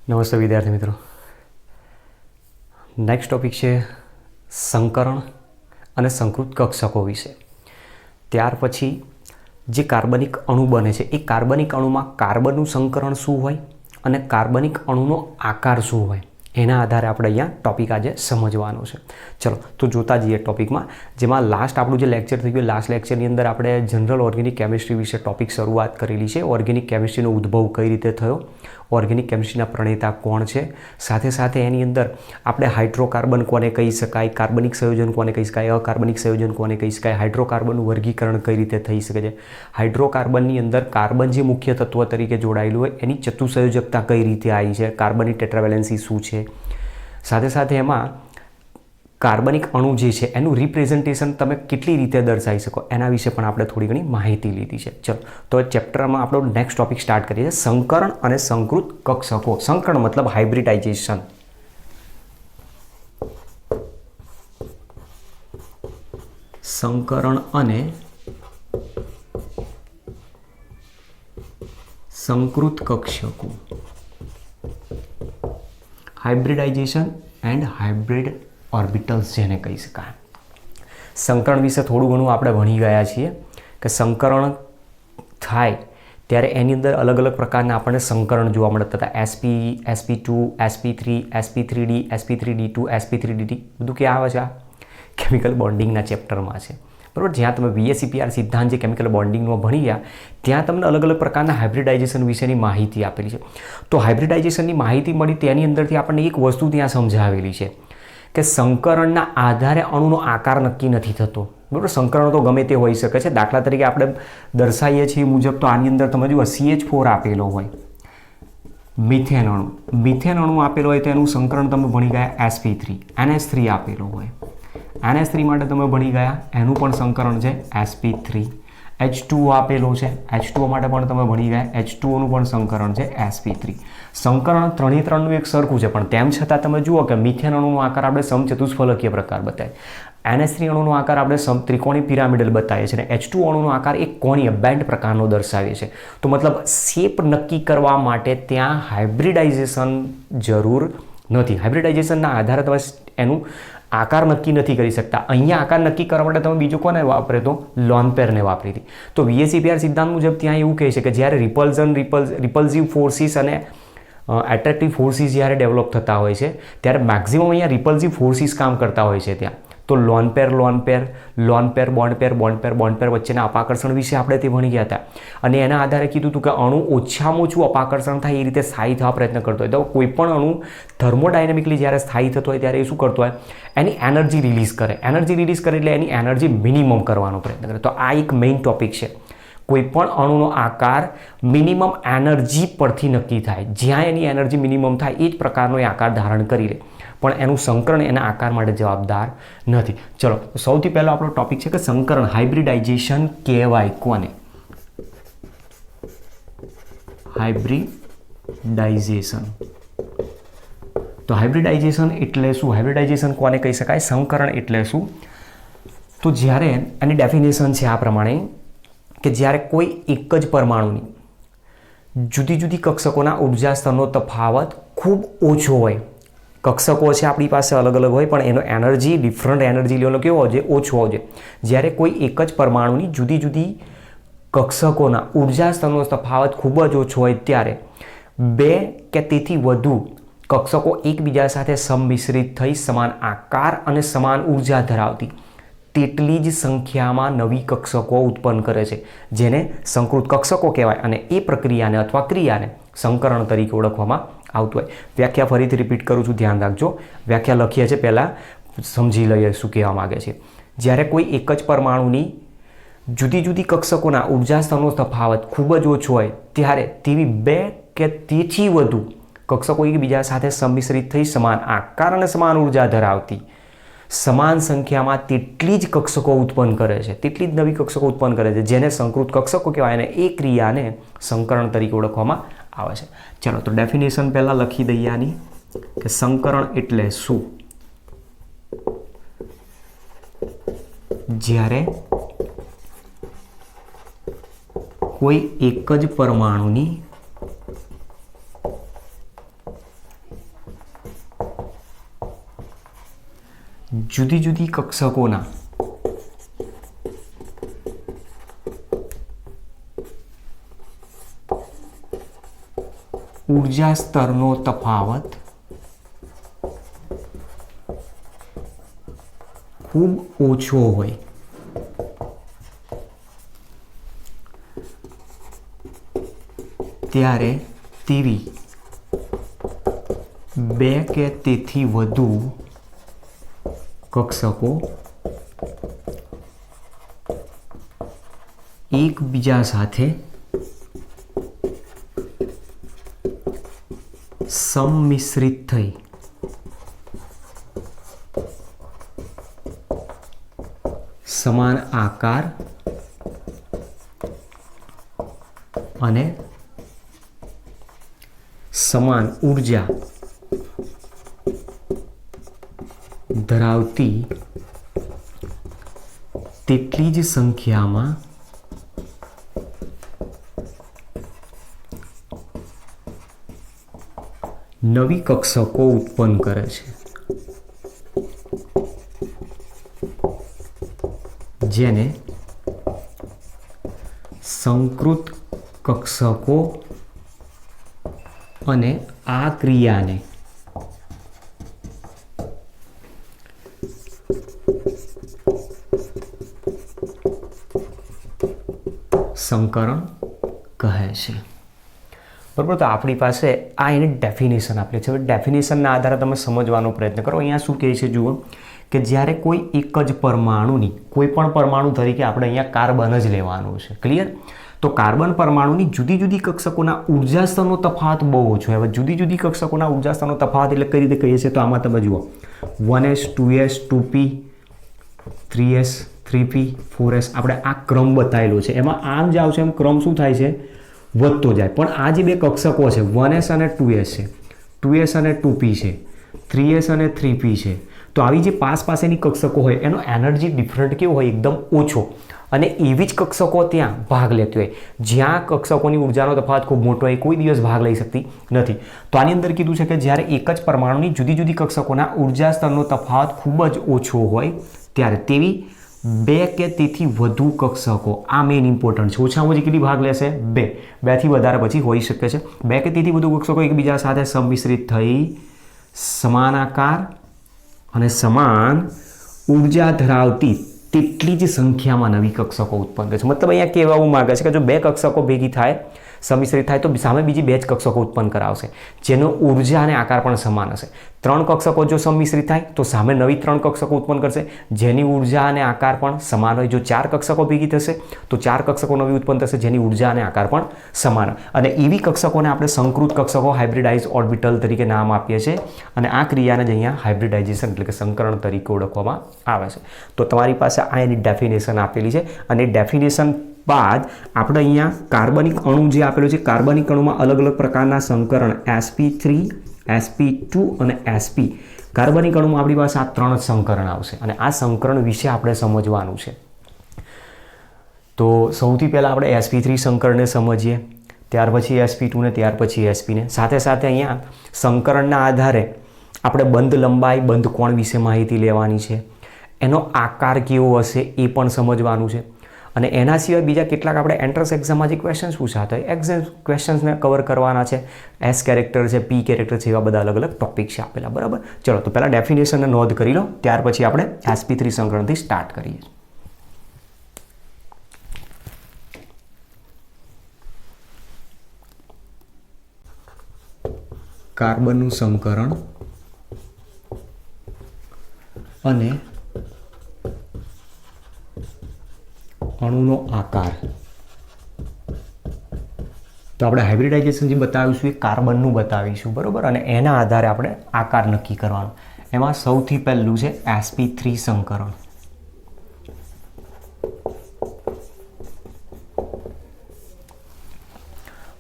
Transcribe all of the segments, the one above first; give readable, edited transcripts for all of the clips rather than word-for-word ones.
નમસ્તે વિદ્યાર્થી મિત્રો. નેક્સ્ટ ટોપિક છે સંકરણ અને સંકૃત કક્ષકો વિશે. ત્યાર પછી જે કાર્બનિક અણુ બને છે એ કાર્બનિક અણુમાં કાર્બનનું સંકરણ શું હોય અને કાર્બનિક અણુનો આકાર શું હોય એના આધારે આપણે અહીંયા ટોપિક આજે સમજવાનો છે. ચલો તો જોતા જઈએ ટોપિકમાં, જેમાં લાસ્ટ આપણું જે લેક્ચર થઈ ગયું, લાસ્ટ લેક્ચરની અંદર આપણે જનરલ ઓર્ગેનિક કેમિસ્ટ્રી વિશે ટોપિક શરૂઆત કરેલી છે. ઓર્ગેનિક કેમિસ્ટ્રીનો ઉદ્ભવ કઈ રીતે થયો, ઓર્ગેનિક કેમિસ્ટ્રીના પ્રણેતા કોણ છે, સાથે સાથે એની અંદર આપણે હાઇડ્રોકાર્બન કોને કહી શકાય, કાર્બનિક સંયોજન કોને કહી શકાય, અકાર્બનિક સંયોજન કોને કહી શકાય, હાઇડ્રોકાર્બનનું વર્ગીકરણ કઈ રીતે થઈ શકે છે, હાઇડ્રોકાર્બનની અંદર કાર્બન જે મુખ્ય તત્વ તરીકે જોડાયેલું હોય એની ચતુસંયોજકતા કઈ રીતે આવી છે, કાર્બનની ટેટ્રાવેલેન્સી શું છે, સાથે સાથે એમાં કાર્બનિક અણુ જે છે એનું રિપ્રેઝન્ટેશન તમે કેટલી રીતે દર્શાવી શકો એના વિશે પણ આપણે થોડી ઘણી માહિતી લીધી છે. ચલો તો ચેપ્ટરમાં આપણો નેક્સ્ટ ટોપિક સ્ટાર્ટ કરીએ છીએ, સંકરણ અને સંકૃત કક્ષકો. સંકરણ મતલબ હાઇબ્રિડાઇઝેશન. સંકરણ અને સંકૃત કક્ષકો. હાઇબ્રિડાઇઝેશન એન્ડ હાઇબ્રિડ ઓર્બિટલ્સ જેને કહી શકાય. સંકરણ વિશે થોડું ઘણું આપણે ભણી ગયા છીએ કે સંકરણ થાય ત્યારે એની અંદર અલગ અલગ પ્રકારના આપણને સંકરણ જોવા મળતા હતા. sp2, sp3, sp3d, sp3d2, sp3dt બધું ક્યાં આવે છે? આ કેમિકલ બોન્ડિંગના ચેપ્ટરમાં છે, બરાબર. જ્યાં તમે VSEPR સિદ્ધાંત જે કેમિકલ બોન્ડિંગનો ભણી ગયા ત્યાં તમને અલગ અલગ પ્રકારના હાઇબ્રિડાઇઝેશન વિશેની માહિતી આપેલી છે. તો હાઇબ્રિડાઇઝેશનની માહિતી મળી તેની અંદરથી આપણને એક વસ્તુ ત્યાં સમજાવેલી છે કે સંકરણના આધારે અણુનો આકાર નક્કી નથી થતો, બરાબર. સંકરણ તો ગમે તે હોઈ શકે છે. દાખલા તરીકે આપણે દર્શાવીએ છીએ મુજબ તો આની અંદર તમે જુઓ CH4 આપેલો હોય, મિથેન અણુ, મિથેન અણુ આપેલો હોય તો એનું સંકરણ તમે ભણી ગયા sp3. NH3 આપેલો હોય, NH3 માટે તમે ભણી ગયા એનું પણ સંકરણ છે sp3. H2O આપેલો છે, H2O માટે પણ તમે ભણી ગયા H2Oનું પણ સંકરણ છે sp3. સંકરણ ત્રણેય ત્રણનું એક સરખું છે, પણ તેમ છતાં તમે જુઓ કે મિથેન અણુનો આકાર આપણે સમચતુષ્ફલકીય પ્રકાર બતાવીએ, NH3 અણુનો આકાર આપણે ત્રિકોણી પિરામિડલ બતાવીએ છીએ અને H2O અણુનો આકાર એક કોણીય બેન્ડ પ્રકારનો દર્શાવીએ છીએ. તો મતલબ શેપ નક્કી કરવા માટે ત્યાં હાઇબ્રિડાઇઝેશન જરૂર નથી. હાઇબ્રિડાઇઝેશનના આધારે તમે એનું આકાર નક્કી નથી કરી શકતા. અહીંયા આકાર નક્કી કરવા માટે તમે બીજો કોને વાપરે તો લોન પેરને વાપરી હતી. તો VSEPR સિદ્ધાંત મુજબ ત્યાં એવું કહે છે કે જ્યારે રિપલ્ઝિવ ફોર્સિસ અને એટ્રેક્ટિવ ફોર્સિસ જ્યારે ડેવલપ થતા હોય છે ત્યારે મેક્સિમમ અહીંયા રિપલ્ઝિવ ફોર્સિસ કામ કરતા હોય છે ત્યાં. તો લોન પેર બોન્ડ પેર વચ્ચેના અપાકર્ષણ વિશે આપણે તે ભણી ગયા હતા અને એના આધારે કીધું હતું કે અણુ ઓછામાં ઓછું અપાકર્ષણ થાય એ રીતે સ્થાયી થવા પ્રયત્ન કરતો હોય. તો કોઈ પણ અણુ થર્મોડાયનેમિકલી જ્યારે સ્થાયી થતો હોય ત્યારે એ શું કરતો હોય, એની એનર્જી રિલીઝ કરે. એનર્જી રિલીઝ કરે એટલે એની એનર્જી મિનિમમ કરવાનો પ્રયત્ન કરે. તો આ એક મેઇન ટોપિક છે. કોઈ પણ અણુનો આકાર મિનિમમ એનર્જી પરથી નક્કી થાય. જ્યાં એની એનર્જી મિનિમમ થાય એ જ પ્રકારનો એ આકાર ધારણ કરી લે, પણ એનું સંકરણ એના આકાર માટે જવાબદાર નથી. ચલો સૌથી પહેલો આપણો ટોપિક છે કે સંકરણ, હાઇબ્રિડાઇઝેશન કહેવાય કોને? હાઇબ્રિડાઇઝેશન. તો હાઇબ્રિડાઇઝેશન એટલે શું? હાઇબ્રિડાઇઝેશન કોને કહી શકાય? સંકરણ એટલે શું? તો જ્યારે એની ડેફિનેશન છે આ પ્રમાણે કે જ્યારે કોઈ એક જ પરમાણુની જુદી જુદી કક્ષકોના ઉર્જા સ્તરનો તફાવત ખૂબ ઓછો હોય. કક્ષકો છે આપણી પાસે અલગ અલગ હોય પણ એનો એનર્જી ડિફરન્ટ એનર્જી લેવલ કેવો હોય છે? ઓછો હોય છે. જ્યારે કોઈ એક જ પરમાણુની જુદી જુદી કક્ષકોના ઉર્જા સ્તરનો તફાવત ખૂબ જ ઓછો હોય ત્યારે બે કે તેથી વધુ કક્ષકો એકબીજા સાથે સંમિશ્રિત થઈ સમાન આકાર અને સમાન ઉર્જા ધરાવતી તેટલી જ સંખ્યામાં નવી કક્ષકો ઉત્પન્ન કરે છે, જેને સંકૃત કક્ષકો કહેવાય અને એ પ્રક્રિયાને અથવા ક્રિયાને સંકરણ તરીકે ઓળખવામાં આવતું હોય. વ્યાખ્યા ફરીથી રિપીટ કરું છું, ધ્યાન રાખજો. વ્યાખ્યા લખીએ છીએ પહેલાં સમજી લઈએ શું કહેવા માગે છે. જ્યારે કોઈ એક જ પરમાણુની જુદી જુદી કક્ષકોના ઉર્જા સ્તરનો તફાવત ખૂબ જ ઓછો હોય ત્યારે તેવી બે કે તેથી વધુ કક્ષકો એકબીજા સાથે સંમિશ્રિત થઈ સમાન આકાર અને સમાન ઉર્જા ધરાવતી સમાન સંખ્યામાં તેટલી જ કક્ષકો ઉત્પન્ન કરે છે, તેટલી જ નવી કક્ષકો ઉત્પન્ન કરે છે, જેને સંકૃત કક્ષકો કહેવાય અને એ ક્રિયાને સંકરણ તરીકે ઓળખવામાં આવે છે. ચલો તો ડેફિનેશન પહેલાં લખી દઈએ આની કે સંકરણ એટલે શું? જ્યારે કોઈ એક જ પરમાણુની જુદી જુદી કક્ષકોના ઊર્જા સ્તરનો તફાવત ખૂબ ઓછો હોય ત્યારે તેવી બે કે તેથી વધુ કક્ષકો એકબીજા સાથે સંમિશ્રિત થઈ સમાન આકાર અને સમાન ઊર્જા ધરાવતી તેટલી જ સંખ્યામાં નવી કક્ષકો ઉત્પન્ન કરે છે, જેને સંકૃત કક્ષકો અને આ ક્રિયાને સંકરણ કહે છે. બરાબર. તો આપણી પાસે આ એની ડેફિનેશન આપેલી છે. હવે ડેફિનેશનના આધારે તમે સમજવાનો પ્રયત્ન કરો. અહીંયા શું કહે છે જુઓ કે જ્યારે કોઈ એક જ પરમાણુની કોઈ પણ પરમાણુ તરીકે આપણે અહીંયા કાર્બન જ લેવાનું છે. ક્લિયર? તો કાર્બન પરમાણુની જુદી જુદી કક્ષકોના ઉર્જા સ્તરનો તફાવત બહુ ઓછો. હવે જુદી જુદી કક્ષકોના ઉર્જા સ્તરનો તફાવત એટલે કઈ રીતે કહીએ છીએ? તો આમાં તમે જુઓ 1s 2s 2p 3s 3p 4s આપણે આ ક્રમ બતાવેલો છે. એમાં આમ જ આવશે એમ ક્રમ શું થાય છે? વધતો જાય. પણ આ જે બે કક્ષકો છે 1s અને 2s છે, 2s અને 2p છે, 3s અને 3p છે, તો આવી જે પાસેની કક્ષકો હોય એનો એનર્જી ડિફરન્ટ કેવો હોય? એકદમ ઓછો. અને એવી જ કક્ષકો ત્યાં ભાગ લેતી હોય જ્યાં કક્ષકોની ઉર્જાનો તફાવત ખૂબ મોટો હોય, કોઈ દિવસ ભાગ લઈ શકતી નથી. તો આની અંદર કીધું છે કે જ્યારે એક જ પરમાણુની જુદી જુદી કક્ષકોના ઉર્જા સ્તરનો તફાવત ખૂબ જ ઓછો હોય ત્યારે તેવી બે કે તેથી વધુ કક્ષકો, આ મેઇન ઇમ્પોર્ટન્ટ છે. ઓછામાં ઓછી કેટલી ભાગ લેશે? બેથી વધારે પછી હોઈ શકે છે. બે કે તેથી વધુ કક્ષકો એકબીજા સાથે સંમિશ્રિત થઈ સમાન આકાર અને સમાન ઉર્જા ધરાવતી તેટલી જ સંખ્યામાં નવી કક્ષકો ઉત્પન્ન કરે છે. મતલબ અહીંયા કહેવા એવું માગે છે કે જો બે કક્ષકો ભેગી થાય, સંમિશ્રિત થાય, તો સામે બીજી બે જ કક્ષકો ઉત્પન્ન કરાવશે જેનો ઉર્જા અને આકાર પણ સમાન હશે. 3 કક્ષકો જો સંમિશ્રિત થાય તો સામે નવી 3 કક્ષકો ઉત્પન્ન કરશે જેની ઉર્જા અને આકાર પણ સમાન હોય. જો 4 કક્ષકો ભેગી થશે તો 4 કક્ષકો નવી ઉત્પન્ન થશે જેની ઉર્જા અને આકાર પણ સમાન. અને એવી કક્ષકોને આપણે સંકૃત કક્ષકો હાઇબ્રિડાઇઝ ઓર્બિટલ તરીકે નામ આપીએ છીએ. અને આ ક્રિયાને જ અહીંયા હાઇબ્રિડાઇઝેશન એટલે કે સંકરણ તરીકે ઓળખવામાં આવે છે. તો તમારી પાસે આ એની ડેફિનેશન આપેલી છે અને ડેફિનેશન બાદ આપણે અહીંયા કાર્બનિક અણુ જે આપેલો છે, કાર્બનિક અણુમાં અલગ અલગ પ્રકારના સંકરણ sp3 sp2 અને sp, કાર્બનિક અણુમાં આપણી પાસે આ 3 જ સંકરણ આવશે અને આ સંકરણ વિશે આપણે સમજવાનું છે. તો સૌથી પહેલાં આપણે sp3 સંકરણને સમજીએ, ત્યાર પછી sp2 ને, ત્યાર પછી sp ને. સાથે સાથે અહીંયા સંકરણના આધારે આપણે બંધ લંબાઈ, બંધ કોણ વિશે માહિતી લેવાની છે. એનો આકાર કેવો હશે એ પણ સમજવાનું છે. અને એના સિવાય બીજા કેટલાક આપણે એન્ટ્રન્સ એક્ઝામમાં જે ક્વેશ્ચન્સ પૂછાતા હોય એક્ઝામ ક્વેશ્ચન્સને કવર કરવાના છે. એસ કેરેક્ટર છે, પી કેરેક્ટર છે, એવા બધા અલગ અલગ ટોપિક છે આપેલા. બરાબર. ચલો તો પહેલાં ડેફિનેશનને નોંધ કરી લો, ત્યાર પછી આપણે sp3 સંકરણથી સ્ટાર્ટ કરીએ. કાર્બનનું સંકરણ અને અણુનો આકાર. તો આપણે હાઇબ્રિડાઇઝેશન જે બતાવીશું એ કાર્બનનું બતાવીશું. બરાબર. અને એના આધારે આપણે આકાર નક્કી કરવાનો. એમાં સૌથી પહેલું છે sp3 સંકરણ.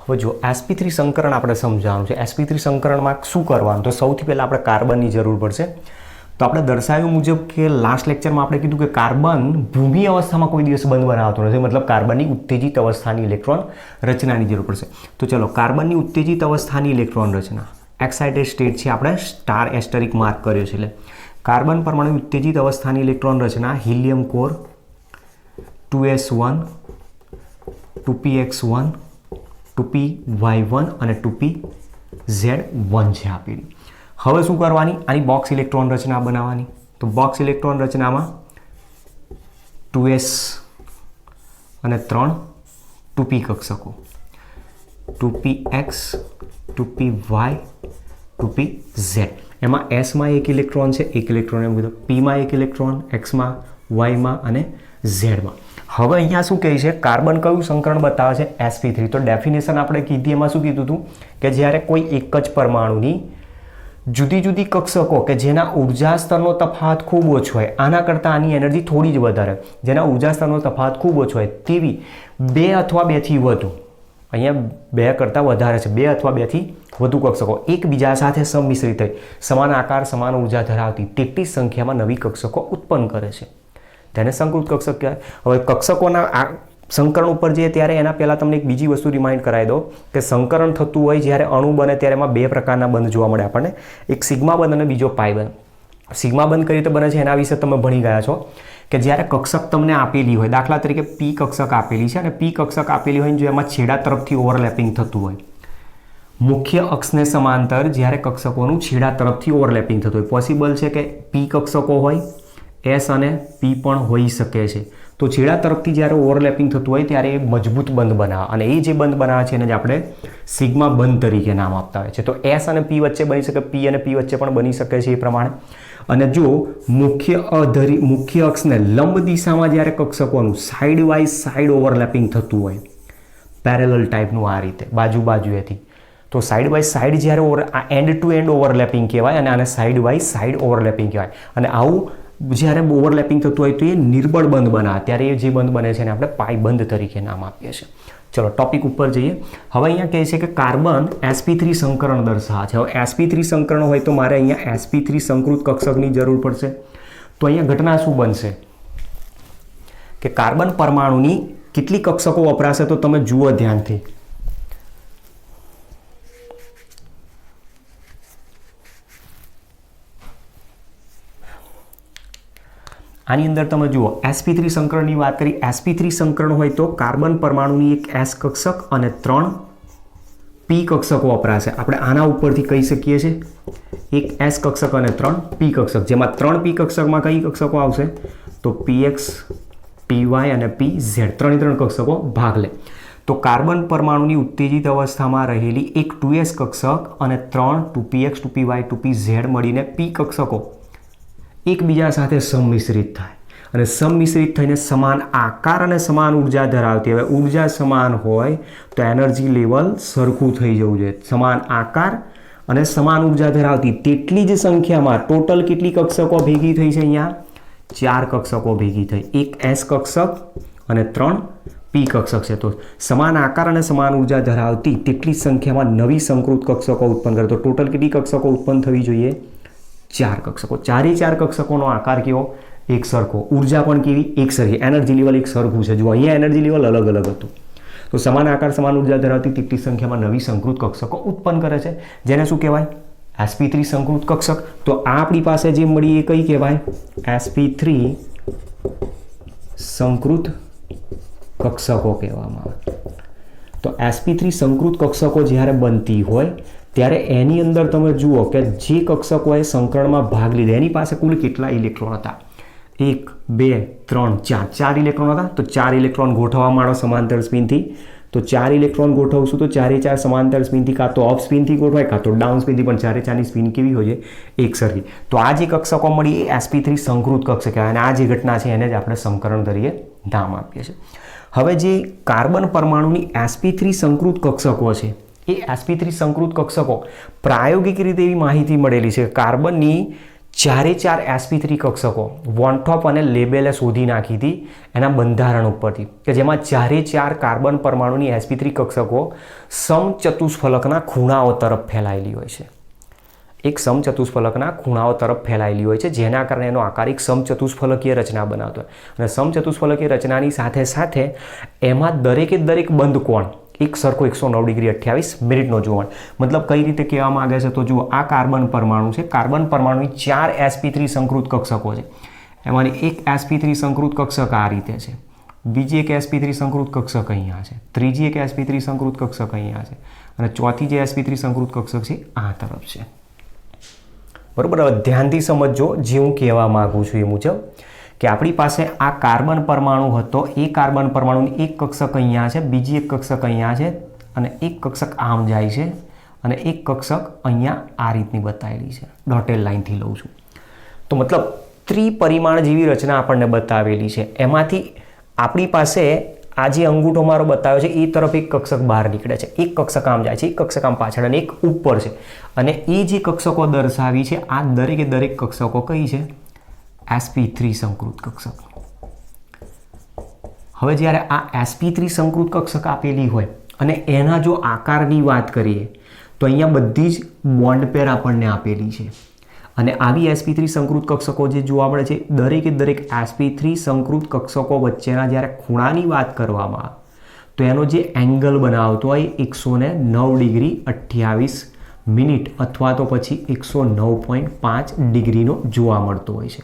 હવે જો sp3 સંકરણ આપણે સમજાવવાનું છે. sp3 સંકરણમાં શું કરવાનું? તો સૌથી પહેલાં આપણે કાર્બનની જરૂર પડશે. તો આપણે દર્શાવ્યું મુજબ કે લાસ્ટ લેક્ચરમાં આપણે કીધું કે કાર્બન ભૂમિ અવસ્થામાં કોઈ દિવસ બંધ બનાવતો નથી. મતલબ કાર્બનની ઉત્તેજિત અવસ્થાની ઇલેક્ટ્રોન રચનાની જરૂર પડશે. તો ચલો કાર્બનની ઉત્તેજિત અવસ્થાની ઇલેક્ટ્રોન રચના, એક્સાઇટેડ સ્ટેટ છે, આપણે સ્ટાર એસ્ટરિક માર્ક કર્યો છે. એટલે કાર્બન પરમાણુ ઉત્તેજિત અવસ્થાની ઇલેક્ટ્રોન રચના helium core 2s1 2px1 2py1 અને 2pz1 છે આપેલી. હવે શું કરવાની? આની બોક્સ ઇલેક્ટ્રોન રચના બનાવવાની. તો બોક્સ ઇલેક્ટ્રોન રચનામાં 2s અને 3 2p કક્ષકો, 2px 2py 2pz. એમાં s માં એક ઇલેક્ટ્રોન છે, એક ઇલેક્ટ્રોન એમ કીધું, p માં એક ઇલેક્ટ્રોન, x માં, y માં અને z માં. હવે અહીંયા શું કહે છે? કાર્બન કયું સંકરણ બતાવે છે? sp3. તો ડેફિનેશન આપણે કીધી એમાં શું કીધું હતું કે જ્યારે કોઈ એક જ પરમાણુની જુદી જુદી કક્ષકો કે જેના ઉર્જા સ્તરનો તફાવત ખૂબ ઓછો હોય, આના કરતાં આની એનર્જી થોડી જ વધારે, જેના ઉર્જા સ્તરનો તફાવત ખૂબ ઓછો હોય તેવી 2 અથવા 2 થી વધુ, અહીંયા 2 કરતાં વધારે છે, 2 અથવા 2 થી વધુ કક્ષકો એકબીજા સાથે સંમિશ્રિત થઈ સમાન આકાર સમાન ઉર્જા ધરાવતી તેટલી સંખ્યામાં નવી કક્ષકો ઉત્પન્ન કરે છે, તેને સંકૃત કક્ષક કહેવાય. હવે કક્ષકોના આ સંકરણ ઉપર જઈએ ત્યારે એના પહેલાં તમને એક બીજી વસ્તુ રિમાઇન્ડ કરાવી દો કે સંકરણ થતું હોય જ્યારે અણુ બને ત્યારે એમાં 2 પ્રકારના બંધ જોવા મળે આપણને, એક સિગ્મા બંધ અને બીજો પાઈ બંધ. સિગ્મા બંધ કઈ રીતે બને છે એના વિશે તમે ભણી ગયા છો કે જ્યારે કક્ષક તમને આપેલી હોય, દાખલા તરીકે પી કક્ષક આપેલી છે અને પી કક્ષક આપેલી હોય જો એમાં છેડા તરફથી ઓવરલેપિંગ થતું હોય, મુખ્ય અક્ષને સમાંતર જ્યારે કક્ષકોનું છેડા તરફથી ઓવરલેપિંગ થતું હોય, પોસિબલ છે કે પી કક્ષકો હોય, એસ અને પી પણ હોઈ શકે છે. તો છેડા તરફથી જ્યારે ઓવરલેપિંગ થતું હોય ત્યારે એ મજબૂત બંધ બનાવે અને એ જે બંધ બનાવે છે એને જ આપણે સિગ્મા બંધ તરીકે નામ આપતા હોય છે. તો એસ અને પી વચ્ચે બની શકે, પી અને પી વચ્ચે પણ બની શકે છે એ પ્રમાણે. અને જો મુખ્ય અક્ષને લંબ દિશામાં જ્યારે કક્ષકોનું સાઇડ વાઇઝ સાઇડ ઓવરલેપિંગ થતું હોય, પેરેલલ ટાઈપનું આ રીતે બાજુએથી, તો સાઇડ બાય સાઇડ જ્યારે આ એન્ડ ટુ એન્ડ ઓવરલેપિંગ કહેવાય અને આને સાઇડ બાય સાઇડ ઓવરલેપિંગ કહેવાય. અને આવું જ્યારે ઓવરલેપિંગ થતું હોય તો એ નિર્બળ બંધ બનાવે, ત્યારે એ જે બંધ બને છે એને આપણે પાઈ બંધ તરીકે નામ આપીએ છીએ. ચલો ટોપિક ઉપર જઈએ. હવે અહીંયા કહે છે કે કાર્બન sp3 સંકરણ દર્શાવે છે. હવે sp3 સંકરણ હોય તો મારે અહીંયા sp3 સંકૃત કક્ષકની જરૂર પડશે. તો અહીંયા ઘટના શું બનશે કે કાર્બન પરમાણુની કેટલી કક્ષકો વપરાશે તો તમે જુઓ ધ્યાનથી. આની અંદર તમે જુઓ sp3 સંકરણની વાત કરી. sp3 સંકરણ હોય તો કાર્બન પરમાણુની એક s કક્ષક અને 3 p કક્ષકો વપરાશે. આપણે આના ઉપરથી કહી શકીએ છીએ એક s કક્ષક અને 3 p કક્ષક, જેમાં 3 p કક્ષકમાં કઈ કક્ષકો આવશે તો px py અને pz, 3 કક્ષકો ભાગ લે. તો કાર્બન પરમાણુની ઉત્તેજિત અવસ્થામાં રહેલી એક 2s કક્ષક અને 3 2px 2py 2pz મળીને p કક્ષકો એકબીજા સાથે સંમિશ્રિત થાય અને સંમિશ્રિત થઈને સમાન આકાર અને સમાન ઉર્જા ધરાવતી. હવે ઉર્જા સમાન હોય તો એનર્જી લેવલ સરખું થઈ જવું જોઈએ. સમાન આકાર અને સમાન ઉર્જા ધરાવતી તેટલી જ સંખ્યામાં ટોટલ કેટલી કક્ષકો ભેગી થઈ છે? અહીંયા 4 કક્ષકો ભેગી થઈ, એક s કક્ષક અને 3 p કક્ષક છે. તો સમાન આકાર અને સમાન ઉર્જા ધરાવતી તેટલી સંખ્યામાં નવી સંકૃત કક્ષકો ઉત્પન્ન કરે. તો ટોટલ કેટલી કક્ષકો ઉત્પન્ન થવી જોઈએ? 4 કક્ષકો. 4 કક્ષકોનો આકાર કેવો? એક સરખો, ઉર્જા પણ કેવી? એક સરખી, એનર્જી લેવલ એક સરખું છે. જો અહીંયા એનર્જી લેવલ અલગ અલગ હતું. તો સમાન આકાર સમાન ઉર્જા ધરાવતી તેટલી સંખ્યામાં નવી સંકૃત કક્ષકો ઉત્પન્ન કરે છે, જેને શું કહેવાય? sp3 સંકૃત કક્ષક. તો આ આપણી પાસે જે મળી એ કઈ કહેવાય? sp3 સંકૃત કક્ષકો કહેવામાં આવે. તો sp3 સંકૃત કક્ષકો જ્યારે બનતી હોય ત્યારે એની અંદર તમે જુઓ કે જે કક્ષકોએ સંકરણમાં ભાગ લીધો એની પાસે કુલ કેટલા ઇલેક્ટ્રોન હતા? 1 2 3 4 ઇલેક્ટ્રોન હતા. તો 4 ઇલેક્ટ્રોન ગોઠવવા માંડો સમાંતર સ્પિનથી. તો 4 ઇલેક્ટ્રોન ગોઠવશું તો 4 સમાંતર સ્પિનથી કાં તો અપ સ્પિનથી ગોઠવાય કાં તો ડાઉન સ્પિનથી, પણ 4ની સ્પિન કેવી હોય છે? એક સરખી. તો આ જે કક્ષકો મળી એ sp3 સંકૃત કક્ષક કહેવાય અને આ જે ઘટના છે એને જ આપણે સંકરણ તરીકે નામ આપીએ છીએ. હવે જે કાર્બન પરમાણુની sp3 સંકૃત કક્ષકો છે એ sp3 સંકૃત કક્ષકો પ્રાયોગિક રીતે એવી માહિતી મળેલી છે કે કાર્બનની 4 sp3 કક્ષકો વોન્ટ્રોપ અને લેબેલે શોધી નાખી હતી એના બંધારણ ઉપરથી, કે જેમાં 4 કાર્બન પરમાણુની sp3 કક્ષકો સમચતુષ્ફલકના ખૂણાઓ તરફ ફેલાયેલી હોય છે. એક સમચતુષ્ફલકના ખૂણાઓ તરફ ફેલાયેલી હોય છે, જેના કારણે એનો આકાર એક સમચતુષ્ફલકીય રચના બનાવતો હોય. અને સમચતુષ્ફલકીય રચનાની સાથે સાથે એમાં દરેક બંધ કોણ એક સરખો 109 ડિગ્રી 28 મિનિટનો જોડાણ. મતલબ કઈ રીતે કહેવા માંગે છે તો જુઓ, આ કાર્બન પરમાણુ છે. કાર્બન પરમાણુની 4 sp3 સંકૃત કક્ષકો છે. એમાંની એક sp3 સંકૃત કક્ષક આ રીતે છે, બીજી એક sp3 સંકૃત કક્ષક અહીંયા છે, ત્રીજી એક sp3 સંકૃત કક્ષક અહીંયા છે, અને ચોથી જે sp3 સંકૃત કક્ષક છે આ તરફ છે. બરોબર. હવે ધ્યાનથી સમજજો જે હું કહેવા માંગુ છું એ મુજબ, કે આપણી પાસે આ કાર્બન પરમાણુ હતો, એ કાર્બન પરમાણુની એક કક્ષક અહીંયા છે, બીજી એક કક્ષક અહીંયા છે, અને એક કક્ષક આમ જાય છે, અને એક કક્ષક અહીંયા આ રીતની બતાવેલી છે. ડોટેડ લાઇનથી લઉં છું. તો મતલબ ત્રિપરિમાણ જેવી રચના આપણને બતાવેલી છે. એમાંથી આપણી પાસે આ જે અંગૂઠો મારો બતાવ્યો છે એ તરફ એક કક્ષક બહાર નીકળે છે, એક કક્ષક આમ જાય છે, એક કક્ષક આમ પાછળ, અને એક ઉપર છે. અને એ જે કક્ષકો દર્શાવી છે, આ દરેકે દરેક કક્ષકો કઈ છે? sp3 સંકૃત કક્ષક. હવે જ્યારે આ sp3 સંકૃત કક્ષક આપેલી હોય અને એના જો આકારની વાત કરીએ તો અહીંયા બધી જ બોન્ડ પેર આપણને આપેલી છે. અને આવી sp3 સંકૃત કક્ષકો જે જોવા મળે છે, દરેકે દરેક sp3 સંકૃત કક્ષકો વચ્ચેના જ્યારે ખૂણાની વાત કરવામાં આવે તો એનો જે એંગલ બનાવતો હોય 109 ડિગ્રી 28 મિનિટ અથવા તો પછી 109.5 ડિગ્રીનો જોવા મળતો હોય છે.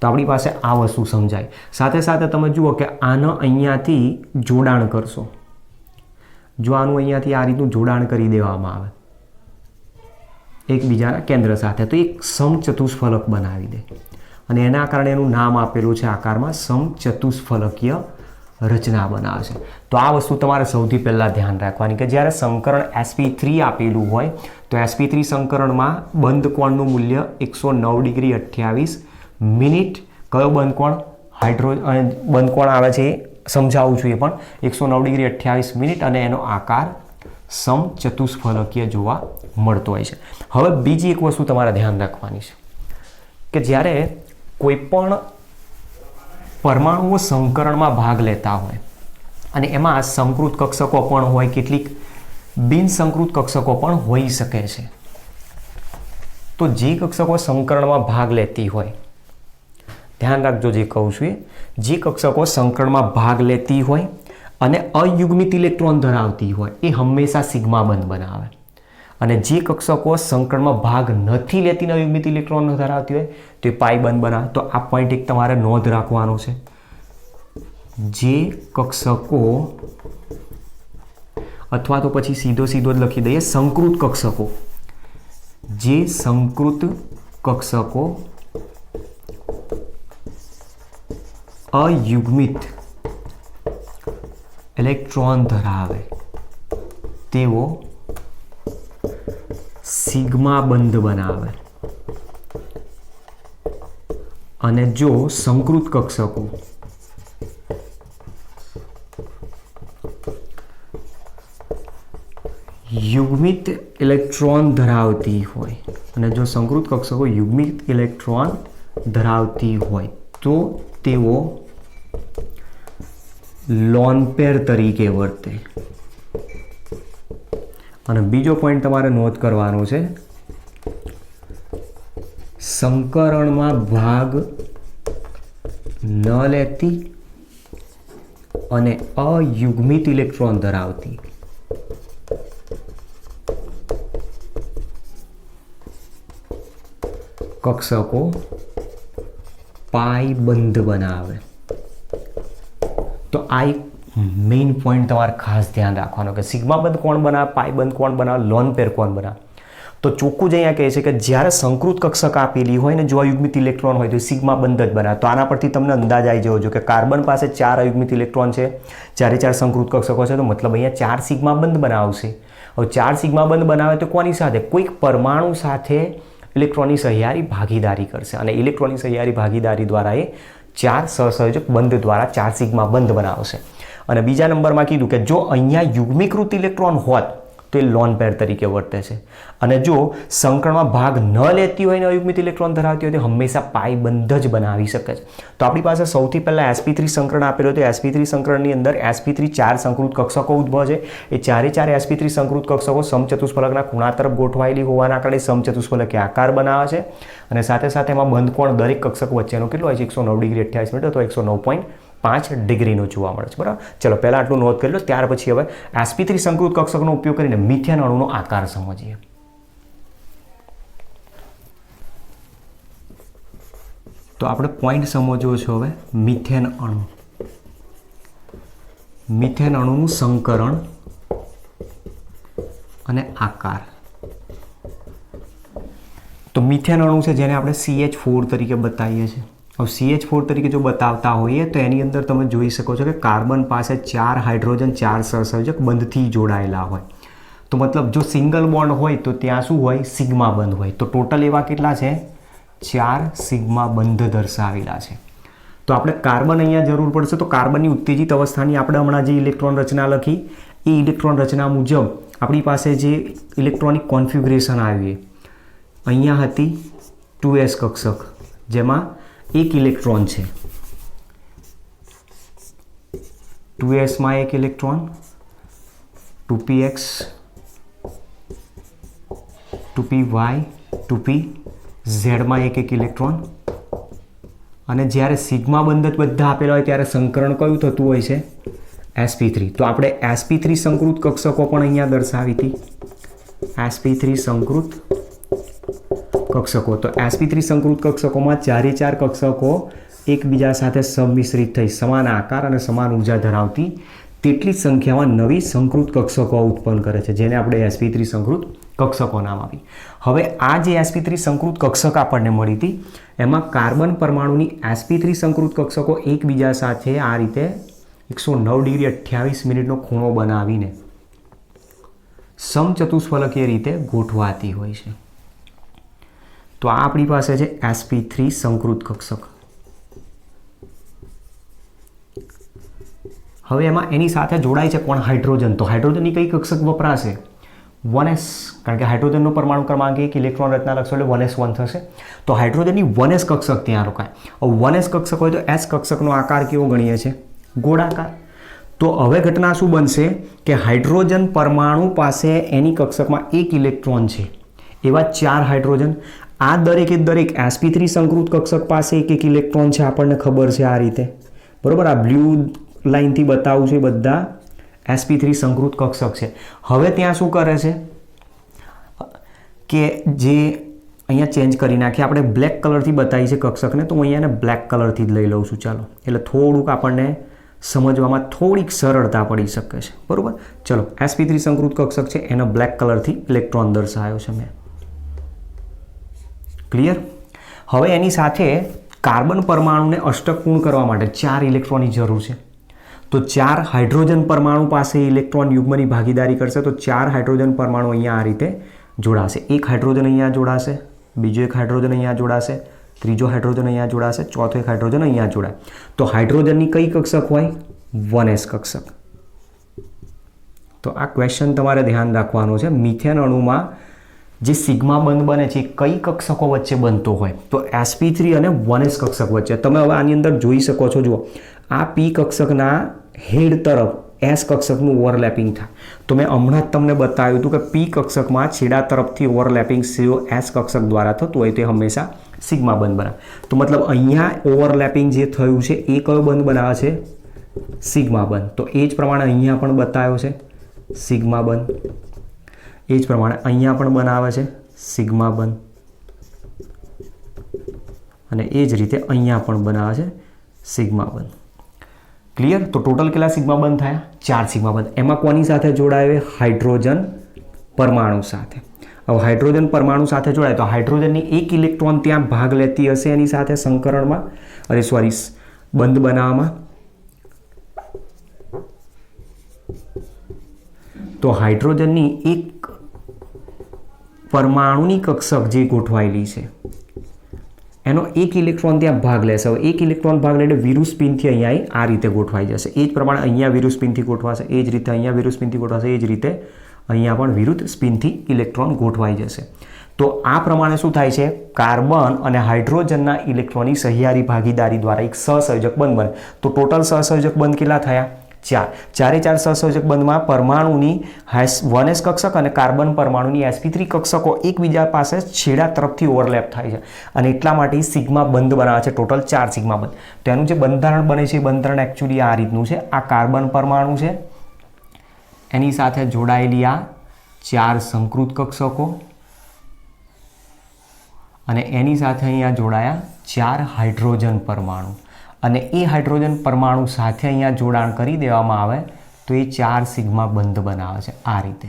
તો આપણી પાસે આ વસ્તુ સમજાય. સાથે સાથે તમે જુઓ કે આનો અહીંયાથી જોડાણ કરશો, જો આનું અહીંયાથી આ રીતનું જોડાણ કરી દેવામાં આવે એકબીજાના કેન્દ્ર સાથે, તો એક સમચતુષ્ફલક બનાવી દે, અને એના કારણે એનું નામ આપેલું છે આકારમાં સમચતુષ્ફલકીય રચના બનાવે છે. તો આ વસ્તુ તમારે સૌથી પહેલાં ધ્યાન રાખવાની કે જ્યારે સંકરણ sp3 આપેલું હોય તો sp3 સંકરણમાં બંધ કોણનું મૂલ્ય 109 ડિગ્રી 28 મિનિટ. કયો બંધ કોણ? બંધ કોણ આવે છે એ સમજાવું છું, એ પણ 109 ડિગ્રી 28 મિનિટ, અને એનો આકાર સમચતુષ્ફલકીય જોવા મળતો હોય છે. હવે બીજી એક વસ્તુ તમારે ધ્યાન રાખવાની છે કે જ્યારે કોઈ પણ પરમાણુઓ સંકરણમાં ભાગ લેતા હોય અને એમાં સંકૃત કક્ષકો પણ હોય, કેટલીક બિનસંકૃત કક્ષકો પણ હોઈ શકે છે. તો જે કક્ષકો સંકરણમાં ભાગ લેતી હોય, ધ્યાન રાખજો જે કહું છું એ, જે કક્ષકો સંકરણમાં ભાગ લેતી હોય અને અયુગ્મિત ઇલેક્ટ્રોન ધરાવતી હોય એ હંમેશા સિગ્મા બંધ બનાવે, અને જે કક્ષકો સંકરણમાં ભાગ નથી લેતી, અયુગ્મિત ઇલેક્ટ્રોન ધરાવતી હોય તો એ પાઈ બંધ બનાવે. તો આ પોઈન્ટ એક તમારે નોંધ રાખવાનો છે. જે કક્ષકો, અથવા તો પછી સીધો જ લખી દઈએ સંકૃત કક્ષકો, જે સંકૃત કક્ષકો અયુગ્મિત ઇલેક્ટ્રોન ધરાવે તેઓ સિગ્મા બંધ બનાવે, અને જો સંકૃત કક્ષકો યુગ્મિત ઇલેક્ટ્રોન ધરાવતી હોય, અને જો સંકૃત કક્ષકો યુગ્મિત ઇલેક્ટ્રોન ધરાવતી હોય તો તેઓ લોન પેર તરીકે વર્તે. અને બીજો પોઈન્ટ તમારે નોંધ કરવાનો છે, સંકરણમાં ભાગ ન લેતી અને અયુગ્મિત ઇલેક્ટ્રોન ધરાવતી કક્ષકો પાઈ બંધ બનાવે. તો આ એક મેઇન પોઈન્ટ તમારે ખાસ ધ્યાન રાખવાનો કે સિગ્મા બંધ કોણ બનાવે, પાઈ બંધ કોણ બનાવે, લોન પેર કોણ બનાવે. તો ચોખ્ખું જ અહીંયા કહે છે કે જ્યારે સંકૃત કક્ષક આપેલી હોય ને જો અયુગ્મિત ઇલેક્ટ્રોન હોય તો સિગ્મા બંધ જ બનાવે. તો આના પરથી તમને અંદાજ આવી જવો જોઈએ કે કાર્બન પાસે 4 અયુગ્મિત ઇલેક્ટ્રોન છે, 4 સંકૃત કક્ષકો છે, તો મતલબ અહીંયા 4 સિગ્મા બંધ બનાવશે. હવે 4 સિગ્મા બંધ બનાવે તો કોની સાથે? કોઈક પરમાણુ સાથે ઇલેક્ટ્રોનની સહિયારી ભાગીદારી કરશે, અને ઇલેક્ટ્રોનની સહિયારી ભાગીદારી દ્વારા એ 4 સહસંયોજક બંધ દ્વારા 4 સિગ્મા બંધ બનાવશે. અને બીજા નંબરમાં કીધું કે જો અહીંયા યુગ્મીકૃત ઇલેક્ટ્રોન હોત તો એ લોન પેર તરીકે વર્તે છે, અને જો સંકરણમાં ભાગ ન લેતી હોય ને અયુગ્મિત ઇલેક્ટ્રોન ધરાવતી હોય તો હંમેશા પાઈ બંધ જ બનાવી શકે છે. તો આપણી પાસે સૌથી પહેલાં sp3 સંકરણ આપેલું હતું. sp3 સંકરણની અંદર sp3 4 સંકૃત કક્ષકો ઉદ્ભવે છે. એ 4 sp3 સંકૃત કક્ષકો સમચતુષ્ફલકના ખૂણા તરફ ગોઠવાયેલી હોવાના કારણે સમચતુષ્ફલકીય આકાર બનાવે છે, અને સાથે સાથે એમાં બંધ કોણ દરેક કક્ષક વચ્ચેનો કેટલો હોય છે? 109 ડિગ્રી 28 મિનિટ અથવા 5 ડિગ્રીનો જોવા મળે છે. બરાબર, ચલો પહેલાં આટલું નોંધ કરી લો. ત્યાર પછી હવે sp3 સંકૃત કક્ષકનો ઉપયોગ કરીને મિથેન અણુનો આકાર સમજીએ. તો આપણે પોઈન્ટ સમજવો છે હવે. મિથેન અણુ, મિથેન અણુનું સંકરણ અને આકાર. તો મિથેન અણુ છે જેને આપણે CH4 તરીકે બતાવીએ છીએ. હવે CH4 તરીકે જો બતાવતા હોઈએ તો એની અંદર તમે જોઈ શકો છો કે કાર્બન પાસે 4 હાઇડ્રોજન 4 સહસંયોજક બંધથી જોડાયેલા હોય. તો મતલબ જો સિંગલ બોન્ડ હોય તો ત્યાં શું હોય? સિગ્મા બંધ હોય. તો ટોટલ એવા કેટલા છે? 4 સિગ્મા બંધ દર્શાવેલા છે. તો આપણે કાર્બન અહીંયા જરૂર પડશે. તો કાર્બનની ઉત્તેજિત અવસ્થાની આપણે હમણાં જે ઇલેક્ટ્રોન રચના લખી એ ઇલેક્ટ્રોન રચના મુજબ આપણી પાસે જે ઇલેક્ટ્રોનિક કોન્ફિગ્યુરેશન આવી અહીંયા હતી 2s કક્ષક, જેમાં એક ઇલેક્ટ્રોન છે. 2s માં એક ઇલેક્ટ્રોન, 2px, 2py, 2pz માં એક ઇલેક્ટ્રોન. અને જ્યારે સિગ્મા બંધ જ બધા આપેલા હોય ત્યારે સંકરણ કયું થતું હોય છે? sp3. તો આપણે sp3 સંકૃત કક્ષકો પણ અહીંયા દર્શાવી હતી. sp3 સંકૃત કક્ષકો. તો sp3 સંકૃત કક્ષકોમાં 4 કક્ષકો એકબીજા સાથે સંમિશ્રિત થઈ સમાન આકાર અને સમાન ઉર્જા ધરાવતી તેટલી જ સંખ્યામાં નવી સંકૃત કક્ષકો ઉત્પન્ન કરે છે, જેને આપણે sp3 સંકૃત કક્ષકો નામ આપી. હવે આ જે sp3 સંકૃત કક્ષક આપણને મળી હતી એમાં કાર્બન પરમાણુની sp3 સંકૃત કક્ષકો એકબીજા સાથે આ રીતે 109 ડિગ્રી 28 મિનિટનો ખૂણો બનાવીને સમચતુષ્ફલકીય રીતે ગોઠવાતી હોય છે. તો આ આપણી પાસે છે sp3 સંકૃત કક્ષક. હવે એમાં એની સાથે જોડાય છે કોણ? હાઇડ્રોજન. તો હાઇડ્રોજનની કઈ કક્ષક વપરાશે? 1s, કારણ કે હાઇડ્રોજનનો પરમાણુ ક્રમાંક 1 ઇલેક્ટ્રોન રચના લખશો એટલે 1s1 થશે. તો હાઇડ્રોજનની 1s કક્ષક ત્યાં રોકાય. હવે 1s કક્ષક હોય તો s કક્ષકનો આકાર કેવો ગણીએ છે? ગોળાકાર. તો હવે ઘટના શું બનશે કે હાઇડ્રોજન પરમાણુ પાસે એની કક્ષકમાં એક ઇલેક્ટ્રોન છે, એવા 4 હાઇડ્રોજન. આ દરેકે દરેક sp3 સંકૃત કક્ષક પાસે એક ઇલેક્ટ્રોન છે, આપણને ખબર છે આ રીતે. બરોબર, આ બ્લુ લાઈનથી બતાવું છે બધા sp3 સંકૃત કક્ષક છે. હવે ત્યાં શું કરે છે કે જે અહીંયા ચેન્જ કરી નાખીએ. આપણે બ્લેક કલરથી બતાવી છે કક્ષકને, તો હું અહીંયાને બ્લેક કલરથી જ લઈ લઉં છું. ચાલો, એટલે થોડુંક આપણને સમજવામાં થોડીક સરળતા પડી શકે છે. બરાબર, ચલો sp3 સંકૃત કક્ષક છે એનો બ્લેક કલરથી ઇલેક્ટ્રોન દર્શાવ્યો છે મેં. ક્લિયર? હવે એની સાથે કાર્બન પરમાણુને અષ્ટક પૂર્ણ કરવા માટે 4 ઇલેક્ટ્રોનની જરૂર છે. તો 4 હાઇડ્રોજન પરમાણુ પાસે ઇલેક્ટ્રોન યુગ્મની ભાગીદારી કરશે. તો 4 હાઇડ્રોજન પરમાણુ અહીંયા આ રીતે જોડાશે. એક હાઇડ્રોજન અહીંયા જોડાશે, બીજો એક હાઇડ્રોજન અહીંયા જોડાશે, ત્રીજો હાઇડ્રોજન અહીંયા જોડાશે, ચોથો એક હાઇડ્રોજન અહીંયા જોડાય. તો હાઇડ્રોજનની કઈ કક્ષક હોય? 1s કક્ષક. તો આ ક્વેશ્ચન તમારે ધ્યાન રાખવાનો છે. મિથેન અણુમાં જે સિગ્મા બંધ બને છે એ કઈ કક્ષકો વચ્ચે બનતો હોય? તો sp3 અને 1s કક્ષક વચ્ચે. તમે હવે આની અંદર જોઈ શકો છો, જુઓ આ p કક્ષકના હેડ તરફ s કક્ષકનું ઓવરલેપિંગ થાય. તો મેં હમણાં જ તમને બતાવ્યું હતું કે p કક્ષકમાં છેડા તરફથી ઓવરલેપિંગ s કક્ષક દ્વારા થતું હોય તે હંમેશા સિગ્મા બંધ બનાવે. તો મતલબ અહીંયા ઓવરલેપિંગ જે થયું છે એ કયો બંધ બનાવે છે? સિગ્મા બંધ. તો એ જ પ્રમાણે અહીંયા પણ બતાવ્યો છે સિગ્મા બંધ. એ જ પ્રમાણે અહીંયા પણ બનાવે છે સિગ્મા બંધ. અને એ જ રીતે અહીંયા પણ બનાવે છે સિગ્મા બંધ. ક્લિયર? તો ટોટલ કેટલા સિગ્મા બંધ થયા? 4 સિગ્મા બંધ. એમાં કોની સાથે જોડાય? હાઇડ્રોજન પરમાણુ સાથે. હવે હાઇડ્રોજન પરમાણુ સાથે જોડાય તો હાઇડ્રોજનની એક ઇલેક્ટ્રોન ત્યાં ભાગ લેતી હશે એની સાથે સંકરણમાં, બંધ બનાવવામાં. તો હાઇડ્રોજનની એક પરમાણુની કક્ષક જે ગોઠવાયેલી છે એનો એક ઇલેક્ટ્રોન ત્યાં ભાગ લેશે. હવે એક ઇલેક્ટ્રોન ભાગ લે એટલે વિરુદ્ધ સ્પિનથી અહીંયા આ રીતે ગોઠવાઈ જશે. એ જ પ્રમાણે અહીંયા વિરુદ્ધ સ્પિનથી ગોઠવાશે, એ જ રીતે અહીંયા વિરુદ્ધ સ્પિનથી ગોઠવાશે, એ જ રીતે અહીંયા પણ વિરુદ્ધ સ્પિનથી ઇલેક્ટ્રોન ગોઠવાઈ જશે. તો આ પ્રમાણે શું થાય છે? કાર્બન અને હાઇડ્રોજનના ઇલેક્ટ્રોનની સહિયારી ભાગીદારી દ્વારા એક સહસંયોજક બંધ બને. તો ટોટલ સહસંયોજક બંધ કેટલા થયા? ચારે ચાર સહસંયોજક બંધમાં પરમાણુની 1s કક્ષક અને કાર્બન પરમાણુની sp3 કક્ષકો એકબીજા પાસે છેડા તરફથી ઓવરલેપ થાય છે અને એટલા માટે સિગ્મા બંધ બનાવે છે. ટોટલ 4 સિગ્મા બંધ. તો એનું જે બંધારણ બને છે એ બંધારણ એકચ્યુઅલી આ રીતનું છે. આ કાર્બન પરમાણુ છે, એની સાથે જોડાયેલી આ 4 સંકૃત કક્ષકો અને એની સાથે અહીંયા જોડાયા 4 હાઇડ્રોજન પરમાણુ અને એ હાઇડ્રોજન પરમાણુ સાથે અહીંયા જોડાણ કરી દેવામાં આવે તો એ 4 સિગ્મા બંધ બનાવે છે આ રીતે.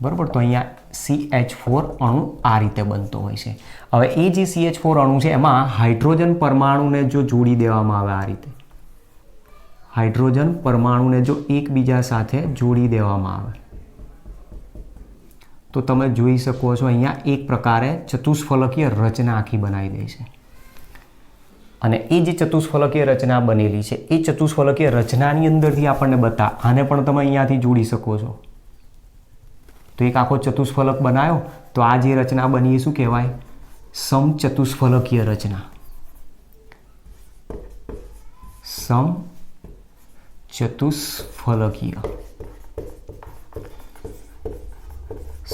બરાબર. તો અહીંયા CH4 અણુ આ રીતે બનતો હોય છે. હવે એ જે CH4 અણુ છે એમાં હાઇડ્રોજન પરમાણુને જો જોડી દેવામાં આવે આ રીતે, હાઇડ્રોજન પરમાણુને જો એકબીજા સાથે જોડી દેવામાં આવે તો તમે જોઈ શકો છો અહીંયા એક પ્રકારે ચતુષ્ફલકીય રચના આખી બનાવી દે છે. અને એ જે ચતુષ્ફલકીય રચના બનેલી છે એ ચતુષ્ફલકીય રચનાની અંદરથી આપણને આને પણ તમે અહીંયાથી જોડી શકો છો. તો એક આખો ચતુષ્ફલક બનાવ્યો તો આ જે રચના બની એ શું કહેવાય? સમચતુષ્ફલકીય રચના.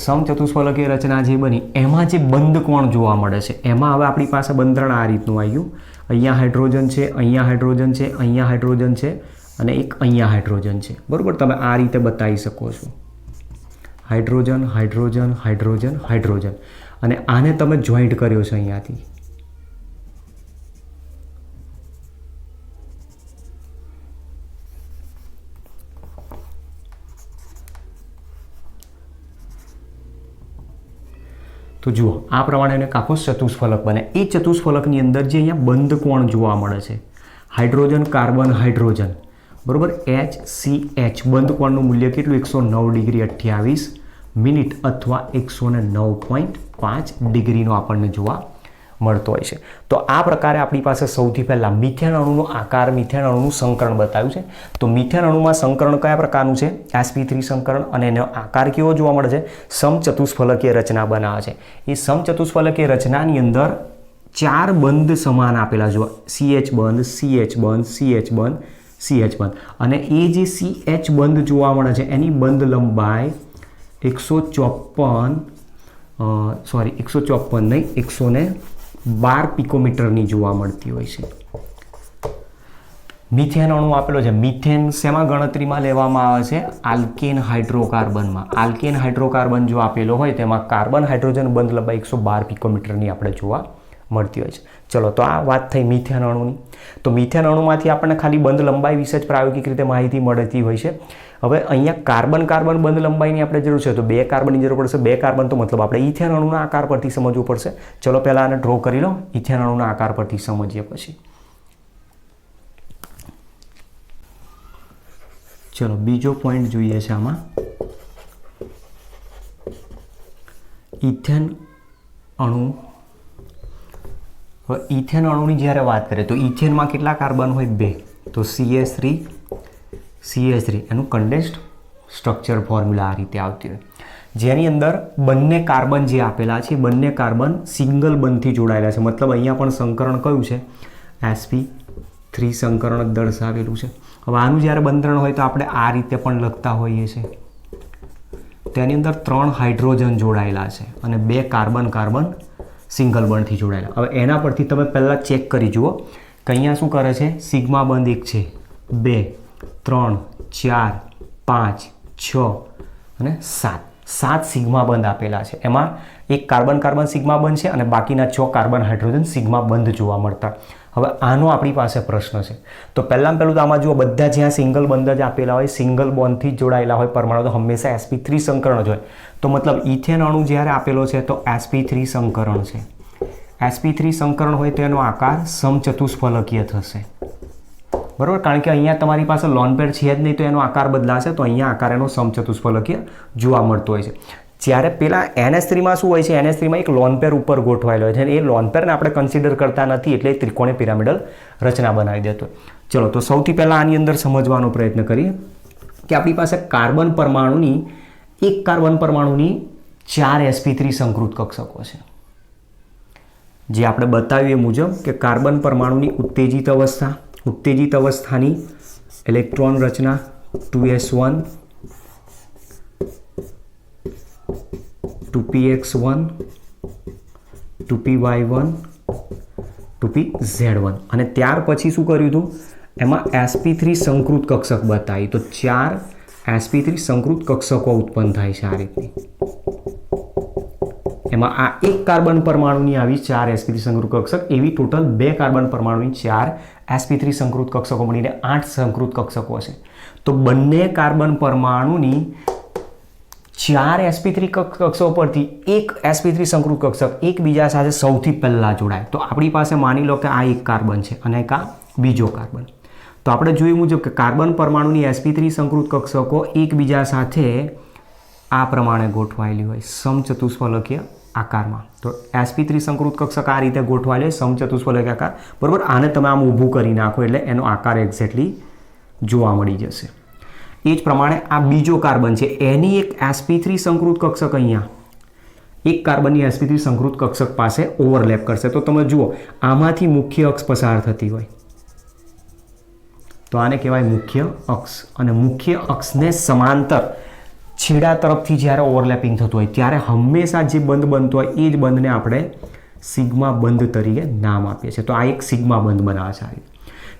સમચતુષ્ફલકીય રચના જે બની એમાં જે બંધ કોણ જોવા મળે છે એમાં હવે આપણી પાસે બંધારણ આ રીતનું આવ્યું. અહીંયા હાઇડ્રોજન છે, અહીંયા હાઇડ્રોજન છે, અહીંયા હાઇડ્રોજન છે અને એક અહીંયા હાઇડ્રોજન છે. બરાબર. તમે આ રીતે બતાવી શકો છો. હાઇડ્રોજન, હાઇડ્રોજન, હાઇડ્રોજન, હાઇડ્રોજન અને આને તમે જોઈન્ટ કર્યો છે અહીંયાથી. તો જુઓ આ પ્રમાણે એક આખો ચતુષ્ફલક બને. એ ચતુષ્ફલકની અંદર જે અહીંયા બંધ કોણ જોવા મળે છે હાઇડ્રોજન, કાર્બન, હાઇડ્રોજન, બરાબર, HCH બંધ કોણનું મૂલ્ય કેટલું? 109°28' અથવા 109.5 ડિગ્રીનો આપણને જોવા મળતો હોય છે. તો આ પ્રકારે આપણી પાસે સૌથી પહેલાં મિથેન અણુનો આકાર, મિથેન અણુનું સંકરણ બતાવ્યું છે. તો મિથેન અણુમાં સંકરણ કયા પ્રકારનું છે? sp3 સંકરણ અને એનો આકાર કેવો જોવા મળે છે? સમચતુષ્ફલકીય રચના બનાવે છે. એ સમચતુષ્ફલકીય રચનાની અંદર 4 બંધ સમાન આપેલા જુઓ, CH બંધ, CH બંધ, CH બંધ, CH બંધ અને એ જે CH બંધ જોવા મળે છે એની બંધ લંબાઈ 112 પિકોમીટરની જોવા મળતી હોય છે. મિથેન અણુ આપેલો છે. મિથેન શેમાં ગણતરીમાં લેવામાં આવે છે? આલ્કેન હાઇડ્રોકાર્બનમાં. આલ્કેન હાઇડ્રોકાર્બન જો આપેલો હોય તેમાં કાર્બન હાઇડ્રોજન બંધ લંબાઈ 112 પિકોમીટરની આપણે જોવા મળતી હોય છે. ચલો, તો આ વાત થઈ મિથેન અણુની. તો મિથેન અણુમાંથી આપણને ખાલી બંધ લંબાઈ વિશે જ પ્રાયોગિક રીતે માહિતી મળતી હોય છે. હવે અહીંયા કાર્બન બંધ લંબાઈની આપણે જરૂર છે તો 2 કાર્બનની જરૂર પડશે. 2 કાર્બન તો મતલબ આપણે ઇથેન અણુના આકાર પરથી સમજવું પડશે. ચલો પહેલાં આને ડ્રો કરી લો, ઇથેન અણુના આકાર પરથી સમજીએ પછી. ચલો બીજો પોઈન્ટ જોઈએ છે આમાં. ઇથેન અણુ. હવે ઇથેન અણુની જ્યારે વાત કરીએ તો ઇથેનમાં કેટલા કાર્બન હોય? 2. તો CH3 એનું કન્ડેન્સ્ડ સ્ટ્રક્ચર ફોર્મ્યુલા આ રીતે આવતી હોય, જેની અંદર બંને કાર્બન જે આપેલા છે બંને કાર્બન સિંગલ બંધથી જોડાયેલા છે. મતલબ અહીંયા પણ સંકરણ કયું છે? sp3 સંકરણ જ દર્શાવેલું છે. હવે આનું જ્યારે બંધારણ હોય તો આપણે આ રીતે પણ લખતા હોઈએ છીએ. તેની અંદર 3 હાઇડ્રોજન જોડાયેલા છે અને 2 કાર્બન સિંગલ બંધથી જોડાયેલા. હવે એના પરથી તમે પહેલાં ચેક કરી જુઓ કે અહીંયા શું કરે છે? સિગ્મા બંધ 1 છે, 2, 3, 4, 5, 6 અને 7 સિગ્મા બંધ આપેલા છે. એમાં એક કાર્બન સિગ્મા બંધ છે અને બાકીના 6 કાર્બન હાઇડ્રોજન સિગ્મા બંધ જોવા મળતા. હવે આનો આપણી પાસે પ્રશ્ન છે. તો પહેલાં તો આમાં જુઓ બધા જ્યાં સિંગલ બંધ જ આપેલા હોય, સિંગલ બોન્ડથી જોડાયેલા હોય પરમાણુ તો હંમેશા sp3 સંકરણ જ હોય. તો મતલબ ઇથેન અણુ જ્યારે આપેલો છે તો sp3 સંકરણ છે. sp3 સંકરણ હોય તો એનો આકાર સમચતુષ્ફલકીય થશે. બરાબર, કારણ કે અહીંયા તમારી પાસે લોન પેર છે જ નહીં તો એનો આકાર બદલાશે. તો અહીંયા આકાર એનો સમચતુષ્ફલકીય જોવા મળતો હોય છે. જ્યારે પેલા NH3માં શું હોય છે? NH3માં એક લોન પેર ઉપર ગોઠવાયેલો હોય છે અને એ લોન પેરને આપણે કન્સિડર કરતા નથી એટલે ત્રિકોણીય પિરામિડલ રચના બનાવી દેતો. ચલો, તો સૌથી પહેલાં આની અંદર સમજવાનો પ્રયત્ન કરીએ કે આપણી પાસે કાર્બન પરમાણુની 4 sp3 સંકૃત કક્ષકો છે. જે આપણે બતાવ્યું એ મુજબ કે કાર્બન પરમાણુની ઉત્તેજિત અવસ્થા, ઉત્તેજિત અવસ્થાની ઇલેક્ટ્રોન રચના 2s1 2px1 2py1 2pz1 અને ત્યાર પછી શું કર્યું હતું એમાં sp3 સંકૃત કક્ષક બતાવી તો 4 sp3 સંકૃત કક્ષકો ઉત્પન્ન થાય છે આ રીતની એમાં આ એક કાર્બન પરમાણુની આવી 4 sp3 સંકૃત કક્ષક એવી ટોટલ 2 કાર્બન પરમાણુની 4 sp3 સંકૃત કક્ષકો મળીને 8 સંકૃત કક્ષકો છે તો બંને કાર્બન પરમાણુની 4 sp3 કક્ષકો પરથી એક sp3 સંકૃત કક્ષક એકબીજા સાથે સૌથી પહેલા જોડાય તો આપણી પાસે માની લો કે આ એક કાર્બન છે અને એક આ બીજો કાર્બન તો આપણે જોયું મુજબ કે કાર્બન પરમાણુની sp3 સંકૃત કક્ષકો એકબીજા સાથે આ પ્રમાણે ગોઠવાયેલી હોય સમચતુષ્ફલકીય આકારમાં તો sp3 સંકૃત કક્ષક આ રીતે ગોઠવાયેલ હોય સમચતુષ્ફલકીય આકાર બરાબર આને તમે આમ ઊભું કરી નાખો એટલે એનો આકાર એક્ઝેક્ટલી જોવા મળી જશે એ જ પ્રમાણે આ બીજો કાર્બન છે એની એક sp3 સંકૃત કક્ષક અહીંયા એક કાર્બનની sp3 સંકૃત કક્ષક પાસે ઓવરલેપ કરશે તો તમે જુઓ આમાંથી મુખ્ય અક્ષ પસાર થતી હોય તો આને કહેવાય મુખ્ય અક્ષ અને મુખ્ય અક્ષને સમાંતર છેડા તરફથી જ્યારે ઓવરલેપિંગ થતું હોય ત્યારે હંમેશા જે બંધ બનતો હોય એ જ બંધને આપણે સિગ્મા બંધ તરીકે નામ આપીએ છીએ તો આ એક સિગ્મા બંધ બનાવે છે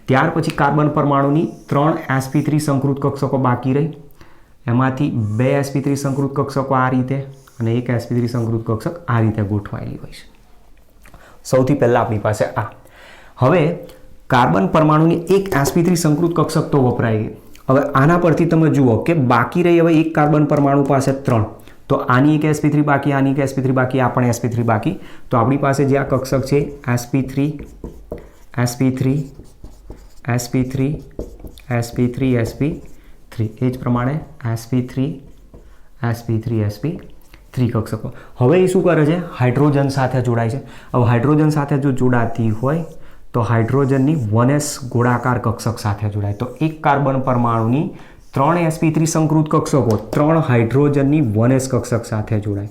ત્યાર પછી કાર્બન પરમાણુની 3 sp3 સંકૃત કક્ષકો બાકી રહી એમાંથી 2 sp3 સંકૃત કક્ષકો આ રીતે અને એક sp3 સંકૃત કક્ષક આ રીતે ગોઠવાયેલી હોય છે સૌથી પહેલા આપણી પાસે આ હવે કાર્બન પરમાણુની એક sp3 સંકૃત કક્ષક તો વપરાય ગઈ હવે આના પરથી તમે જુઓ કે બાકી રહી હવે એક કાર્બન પરમાણુ પાસે 3 તો આની એક sp3 બાકી આની એક sp3 બાકી આ પણ sp3 બાકી તો આપણી પાસે જે આ કક્ષક છે sp3 sp3 sp3 sp3 sp3 એ જ પ્રમાણે sp3 sp3 sp3 કક્ષકો હવે એ શું કરે છે હાઇડ્રોજન સાથે જોડાય છે હવે હાઇડ્રોજન સાથે જો જોડાતી હોય તો હાઇડ્રોજનની 1s ગોળાકાર કક્ષક સાથે જોડાય તો એક કાર્બન પરમાણુની 3 sp3 સંકૃત કક્ષકો 3 હાઇડ્રોજનની 1s કક્ષક સાથે જોડાય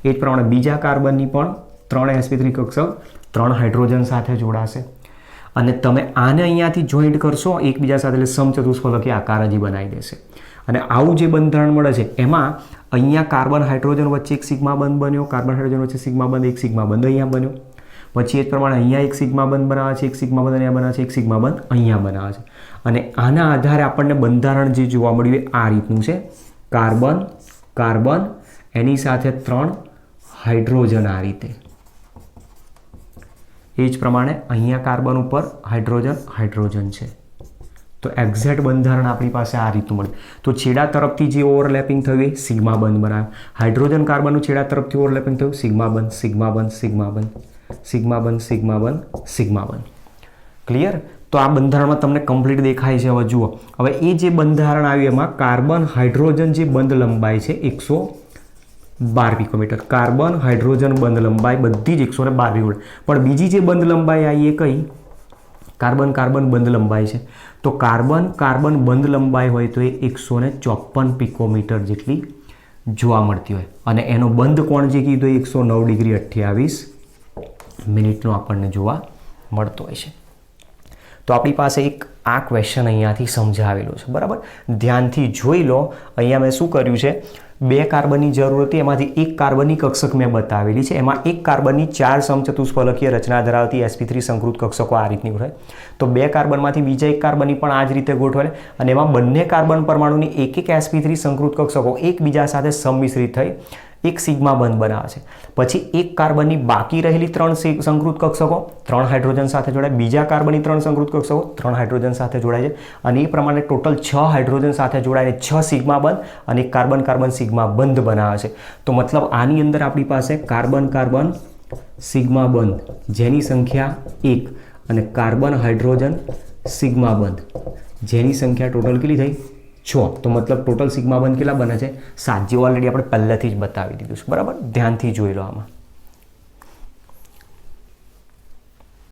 એ જ પ્રમાણે બીજા કાર્બનની પણ 3 sp3 કક્ષક 3 હાઇડ્રોજન સાથે જોડાશે અને તમે આને અહીંયાથી જોઈન્ટ કરશો એકબીજા સાથે એટલે સમચતુષ્ફલકીય આકાર જ બનાવી દેશે અને આવું જે બંધારણ મળે છે એમાં અહીંયા કાર્બન હાઇડ્રોજન વચ્ચે એક સિગ્મા બંધ બન્યો કાર્બન હાઇડ્રોજન વચ્ચે સિગ્મા બંધ એક સિગ્મા બંધ અહીંયા બન્યો પછી એ જ પ્રમાણે અહીંયા એક સિગ્મા બંધ બનાવે છે એક સિગ્મા બંધ અહીંયા બનાવે છે એક સિગ્મા બંધ અહીંયા બનાવે છે અને આના આધારે આપણને બંધારણ જે જોવા મળ્યું એ આ રીતનું છે કાર્બન કાર્બન એની સાથે 3 હાઇડ્રોજન આ રીતે એ જ પ્રમાણે અહીંયા કાર્બન ઉપર હાઇડ્રોજન હાઇડ્રોજન છે તો એક્ઝેક્ટ બંધારણ આપણી પાસે આ રીતનું મળ્યું તો છેડા તરફથી જે ઓવરલેપિંગ થયું એ સિગ્મા બંધ બનાવ્યું હાઇડ્રોજન કાર્બનનું છેડા તરફથી ઓવરલેપિંગ થયું સિગ્મા બંધ સિગ્મા બંધ સિગ્મા બંધ સિગ્મા બંધ સિગ્મા બંધ સિગ્મા બંધ ક્લિયર તો આ બંધારણમાં તમને કમ્પ્લીટ દેખાય છે હવે જુઓ હવે એ જે બંધારણ આવ્યું એમાં કાર્બન હાઇડ્રોજન જે બંધ લંબાઈ છે 112 પિકોમીટર કાર્બન હાઇડ્રોજન બંધ લંબાઈ બધી જ 112 પિકોમીટર પણ બીજી જે બંધ લંબાઈ આવી એ કઈ કાર્બન કાર્બન બંધ લંબાઈ છે તો કાર્બન કાર્બન બંધ લંબાઈ હોય તો એ 154 પિકોમીટર જેટલી જોવા મળતી હોય અને એનો બંધ કોણ જે કીધું 109 ડિગ્રી 28 મિનિટનો આપણને જોવા મળતો હોય છે તો આપણી પાસે એક આ ક્વેશ્ચન અહીંયાથી સમજાવેલો છે બરાબર ધ્યાનથી જોઈ લો અહીંયા મેં શું કર્યું છે 2 કાર્બનની જરૂર હતી એમાંથી એક કાર્બનની કક્ષક મેં બતાવેલી છે એમાં એક કાર્બનની 4 સમચતુષ્ફલકીય રચના ધરાવતી sp3 સંકૃત કક્ષકો આ રીતની હોય તો 2 કાર્બનમાંથી બીજા એક કાર્બનની પણ આ જ રીતે ગોઠવાય અને એમાં બંને કાર્બન પરમાણુની એક sp3 સંકૃત કક્ષકો એકબીજા સાથે સંમિશ્રિત થઈ એક સિગ્મા બંધ બનાવે છે પછી એક કાર્બનની બાકી રહેલી 3 સંકૃત કક્ષકો 3 હાઇડ્રોજન સાથે જોડાય બીજા કાર્બનની 3 સંકૃત કક્ષકો 3 હાઇડ્રોજન સાથે જોડાય છે અને એ પ્રમાણે ટોટલ 6 હાઇડ્રોજન સાથે જોડાઈને 6 સિગ્મા બંધ અને કાર્બન કાર્બન સિગ્મા બંધ બનાવે છે તો મતલબ આની અંદર આપણી પાસે કાર્બન કાર્બન સિગ્મા બંધ જેની સંખ્યા 1 અને કાર્બન હાઇડ્રોજન સિગ્મા બંધ જેની સંખ્યા ટોટલ કેટલી થઈ 6 તો મતલબ ટોટલ સિગ્મા બંધ કેટલા બને છે 7 જે ઓલરેડી આપણે પહેલાથી જ બતાવી દીધું છે બરાબર ધ્યાનથી જોઈ લો આમાં